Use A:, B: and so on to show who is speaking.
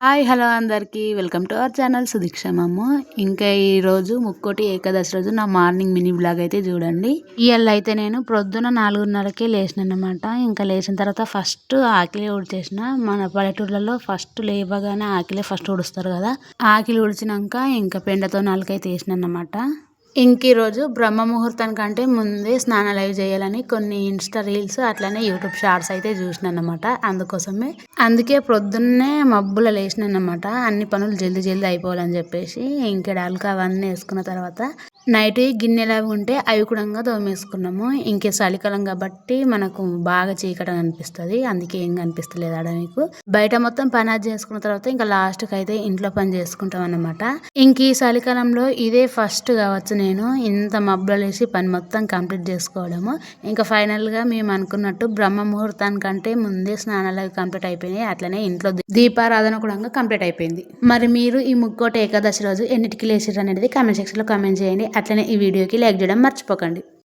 A: Hi hello అందరికీ welcome to our channel సుదీక్షమమ్మ. ఇంకా ఈరోజు ముక్కోటి ఏకాదశి రోజు నా మార్నింగ్ మినీ బ్లాగ్ అయితే చూడండి. ఇవాళ అయితే నేను ప్రొద్దున 4:30కే లేచినమాట. ఇంకా లేచిన తర్వాత ఫస్ట్ ఆకిలి ఊడ్చేసిన. మన పల్లెటూర్లలో ఫస్ట్ లేవగానే ఆకిలే ఫస్ట్ ఊడుస్తారు కదా. ఆకిలి ఊడ్చినాక ఇంకా పెండతో నాలుకైతే వేసినమాట. ఇంక ఈరోజు బ్రహ్మ ముహూర్తానికంటే ముందే స్నానాలు అవి చేయాలని కొన్ని ఇన్స్టా రీల్స్ అట్లనే యూట్యూబ్ షార్ట్స్ అయితే చూసినానమాట. అందుకే ప్రొద్దున్నే మబ్బుల లేచినానమాట. అన్ని పనులు జల్దీ జల్దీ అయిపోవాలని చెప్పేసి ఇంకా అలక అవన్నీ వేసుకున్న తర్వాత నైట్ గిన్నెలు అవి ఉంటే అవి కూడా తోమేసుకున్నాము. ఇంకే చలికాలం కాబట్టి మనకు బాగా చీకటి అనిపిస్తుంది, అందుకే ఏం కనిపిస్తలేదు ఆడ మీకు. బయట మొత్తం పని అది చేసుకున్న తర్వాత ఇంకా లాస్ట్కి అయితే ఇంట్లో పని చేసుకుంటాం అన్నమాట. ఇంక ఈ చలికాలంలో ఇదే ఫస్ట్ కావచ్చు నేను ఇంత మబ్బులేసి పని మొత్తం కంప్లీట్ చేసుకోవడము. ఇంకా ఫైనల్గా మేము అనుకున్నట్టు బ్రహ్మ ముహూర్తానికంటే ముందే స్నానాలు అవి కంప్లీట్ అయిపోయినాయి. అట్లనే ఇంట్లో దీపారాధన కూడా కంప్లీట్ అయిపోయింది. మరి మీరు ఈ ముక్కోటి ఏకాదశి రోజు ఎన్నిటికి లేచిర్రు అనేది కామెంట్ సెక్షన్లో కామెంట్ చేయండి. అట్లనే ఈ వీడియోకి లైక్ చేయడం మర్చిపోకండి.